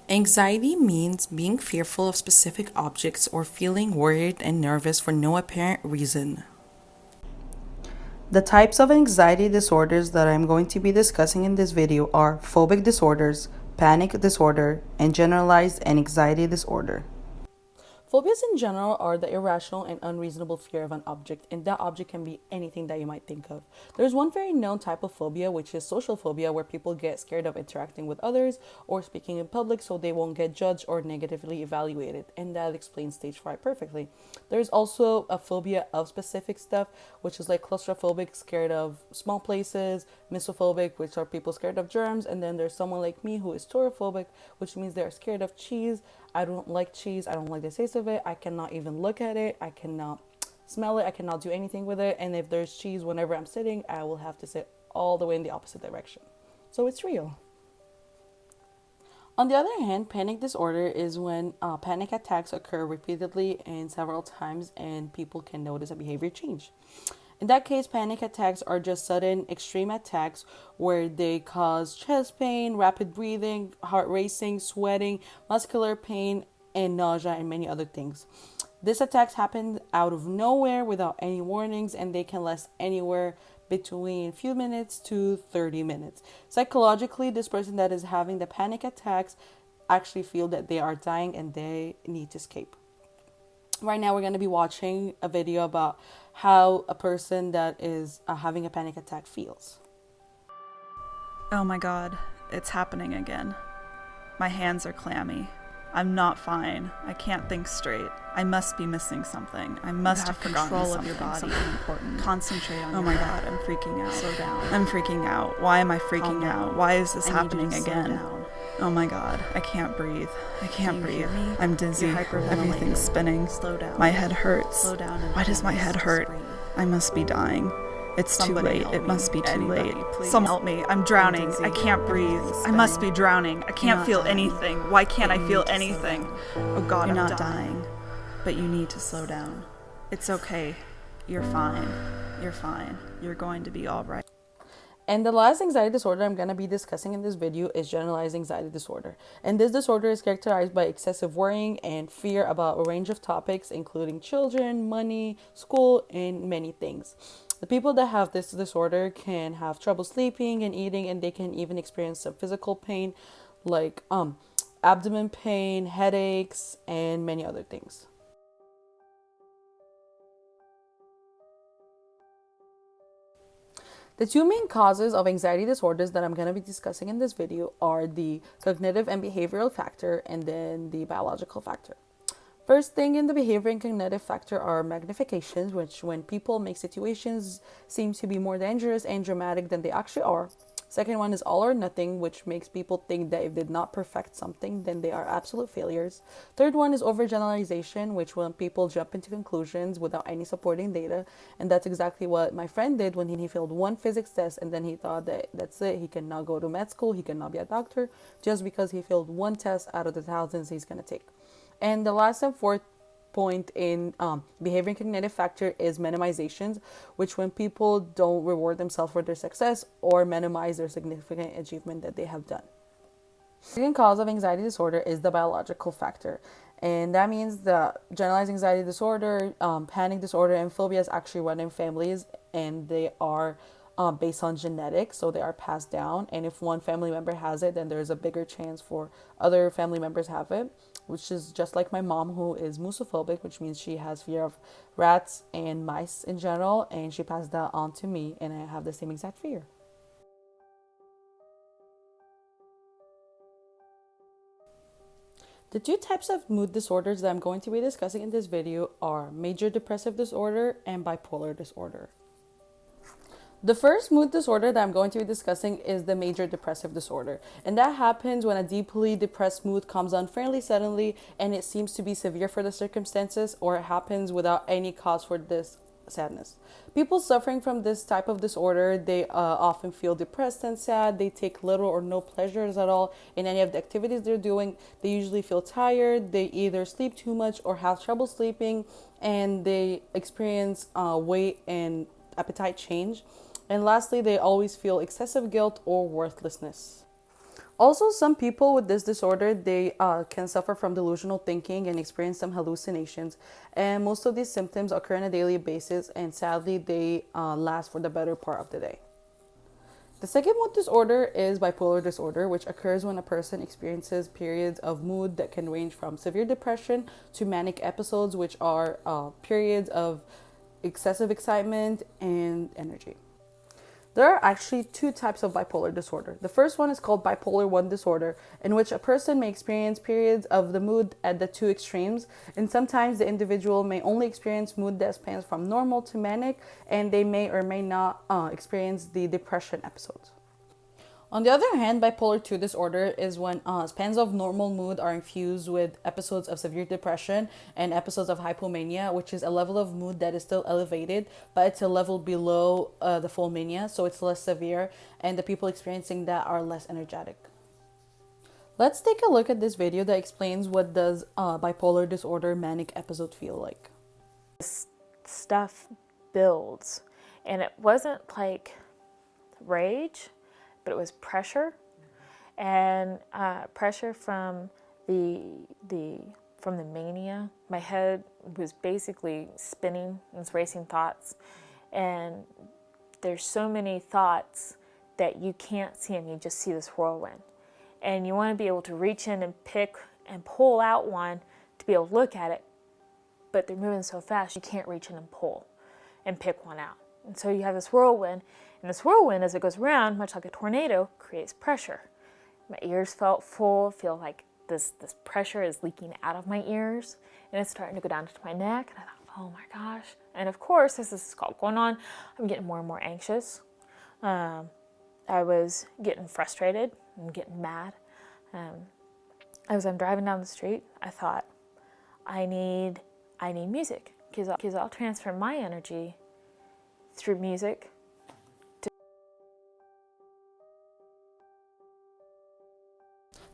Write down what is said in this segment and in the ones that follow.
Anxiety means being fearful of specific objects or feeling worried and nervous for no apparent reason. The types of anxiety disorders that I'm going to be discussing in this video are phobic disorders, panic disorder, and generalized anxiety disorder. Phobias in general are the irrational and unreasonable fear of an object, and that object can be anything that you might think of. There's one very known type of phobia, which is social phobia, where people get scared of interacting with others or speaking in public so they won't get judged or negatively evaluated, and that explains stage fright perfectly. There's also a phobia of specific stuff, which is like claustrophobic, scared of small places, misophobic, which are people scared of germs, and then there's someone like me who is tourophobic, which means they're scared of cheese. I don't like cheese. I don't like the taste of it. I cannot even look at it. I cannot smell it. I cannot do anything with it. And if there's cheese whenever I'm sitting, I will have to sit all the way in the opposite direction. So it's real. On the other hand, panic disorder is when panic attacks occur repeatedly and several times, and people can notice a behavior change. In that case, panic attacks are just sudden, extreme attacks where they cause chest pain, rapid breathing, heart racing, sweating, muscular pain, and nausea, and many other things. These attacks happen out of nowhere without any warnings, and they can last anywhere between a few minutes to 30 minutes. Psychologically, this person that is having the panic attacks actually feel that they are dying and they need to escape. Right now, we're going to be watching a video about how a person that is having a panic attack feels. Oh my god, it's happening again. My hands are clammy. I'm not fine. I can't think straight. I must be missing something. I must have forgotten control something, of your body. something important. Concentrate on Oh your my breath. god, I'm freaking out. Slow down. I'm freaking out. Why am I freaking Calm out? down. Why is this I need you happening to slow again? down. Oh my god, I can't breathe. I can't Do you breathe. hear me? I'm dizzy. You're hyperventilating. Everything's spinning. Slow down. My head hurts. Slow down. And Why does my please head just hurt? breathe. I must be dying. It's Somebody too late. help It me. must be too Anybody, late. please. Someone help me. I'm drowning. dizzy. I can't breathe. Everything's I must be spinning. drowning. I can't not feel dying. anything. Why can't But I you feel need to slow anything? down. Oh god, You're I'm not dying. But you need to slow down. It's okay. You're fine. You're fine. You're going to be all right. And the last anxiety disorder I'm going to be discussing in this video is generalized anxiety disorder. And this disorder is characterized by excessive worrying and fear about a range of topics, including children, money, school, and many things. The people that have this disorder can have trouble sleeping and eating, and they can even experience some physical pain like abdomen pain, headaches, and many other things. The two main causes of anxiety disorders that I'm going to be discussing in this video are the cognitive and behavioral factor and then the biological factor. First thing in the behavior and cognitive factor are magnifications, which when people make situations seem to be more dangerous and dramatic than they actually are. Second one is all or nothing, which makes people think that if they did not perfect something, then they are absolute failures. Third one is overgeneralization, which when people jump into conclusions without any supporting data. And that's exactly what my friend did when he failed one physics test and then he thought that that's it. He cannot go to med school. He cannot be a doctor just because he failed one test out of the thousands he's going to take. And the last and fourth point in behavior and cognitive factor is minimizations, which when people don't reward themselves for their success or minimize their significant achievement that they have done. The second cause of anxiety disorder is the biological factor. And that means the generalized anxiety disorder, panic disorder, and phobias actually run in families, and they are based on genetics, so they are passed down. And if one family member has it, then there's a bigger chance for other family members have it, which is just like my mom, who is musophobic, which means she has fear of rats and mice in general, and she passed that on to me, and I have the same exact fear. The two types of mood disorders that I'm going to be discussing in this video are major depressive disorder and bipolar disorder. The first mood disorder that I'm going to be discussing is the major depressive disorder. And that happens when a deeply depressed mood comes on fairly suddenly and it seems to be severe for the circumstances, or it happens without any cause for this sadness. People suffering from this type of disorder, they often feel depressed and sad. They take little or no pleasures at all in any of the activities they're doing. They usually feel tired. They either sleep too much or have trouble sleeping, and they experience weight and appetite change. And lastly, they always feel excessive guilt or worthlessness. Also, some people with this disorder, they can suffer from delusional thinking and experience some hallucinations. And most of these symptoms occur on a daily basis, and sadly, they last for the better part of the day. The second mood disorder is bipolar disorder, which occurs when a person experiences periods of mood that can range from severe depression to manic episodes, which are periods of excessive excitement and energy. There are actually two types of bipolar disorder. The first one is called bipolar 1 disorder, in which a person may experience periods of the mood at the two extremes, and sometimes the individual may only experience mood that spans from normal to manic, and they may or may not experience the depression episodes. On the other hand, bipolar 2 disorder is when spans of normal mood are infused with episodes of severe depression and episodes of hypomania, which is a level of mood that is still elevated, but it's a level below the full mania, so it's less severe, and the people experiencing that are less energetic. Let's take a look at this video that explains what does bipolar disorder manic episode feel like. This stuff builds, and it wasn't like rage, but it was pressure, and pressure from the mania. My head was basically spinning, and was racing thoughts, and there's so many thoughts that you can't see them. You just see this whirlwind, and you want to be able to reach in and pick and pull out one to be able to look at it, but they're moving so fast you can't reach in and pull and pick one out. And so you have this whirlwind, and this whirlwind, as it goes around, much like a tornado, creates pressure. My ears felt full, feel like this pressure is leaking out of my ears, and it's starting to go down to my neck, and I thought, oh my gosh. And of course, as this is all going on, I'm getting more and more anxious. I was getting frustrated and getting mad. As I'm driving down the street, I thought, I need music, because I'll transfer my energy through music.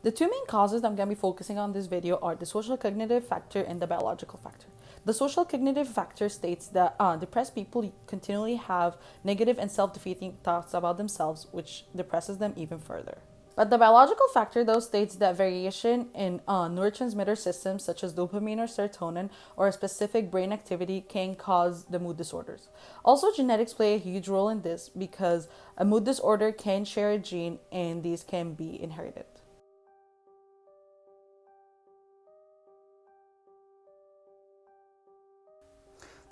The two main causes I'm going to be focusing on in this video are the social cognitive factor and the biological factor. The social cognitive factor states that depressed people continually have negative and self-defeating thoughts about themselves, which depresses them even further. But the biological factor, though, states that variation in neurotransmitter systems such as dopamine or serotonin or a specific brain activity can cause the mood disorders. Also, genetics play a huge role in this because a mood disorder can share a gene and these can be inherited.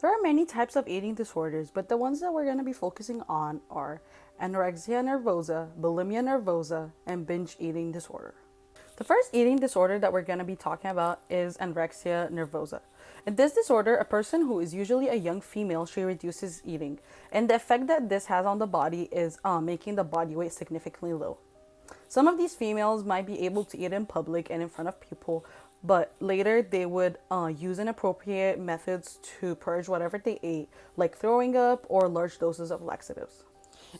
There are many types of eating disorders, but the ones that we're going to be focusing on are anorexia nervosa, bulimia nervosa, and binge eating disorder. The first eating disorder that we're going to be talking about is anorexia nervosa. In this disorder, a person who is usually a young female, she reduces eating. And the effect that this has on the body is making the body weight significantly low. Some of these females might be able to eat in public and in front of people, but later they would use inappropriate methods to purge whatever they ate, like throwing up or large doses of laxatives.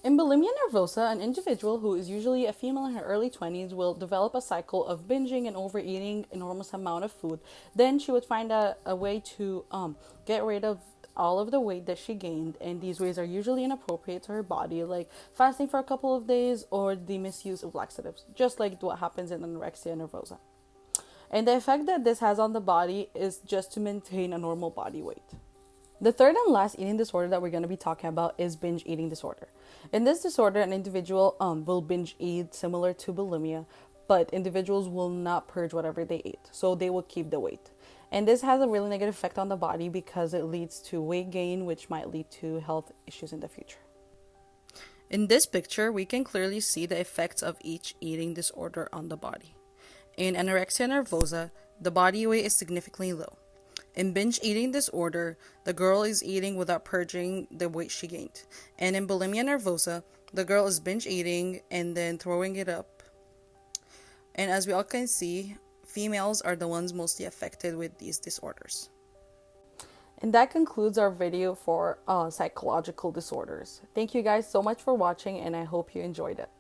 In bulimia nervosa, an individual who is usually a female in her early 20s will develop a cycle of binging and overeating enormous amount of food. Then she would find a way to get rid of all of the weight that she gained, and these ways are usually inappropriate to her body, like fasting for a couple of days or the misuse of laxatives, just like what happens in anorexia nervosa. And the effect that this has on the body is just to maintain a normal body weight. The third and last eating disorder that we're going to be talking about is binge eating disorder. In this disorder, an individual will binge eat similar to bulimia, but individuals will not purge whatever they ate, so they will keep the weight. And this has a really negative effect on the body because it leads to weight gain, which might lead to health issues in the future. In this picture, we can clearly see the effects of each eating disorder on the body. In anorexia nervosa, the body weight is significantly low. In binge eating disorder, the girl is eating without purging the weight she gained. And in bulimia nervosa, the girl is binge eating and then throwing it up. And as we all can see, females are the ones mostly affected with these disorders. And that concludes our video for psychological disorders. Thank you guys so much for watching, and I hope you enjoyed it.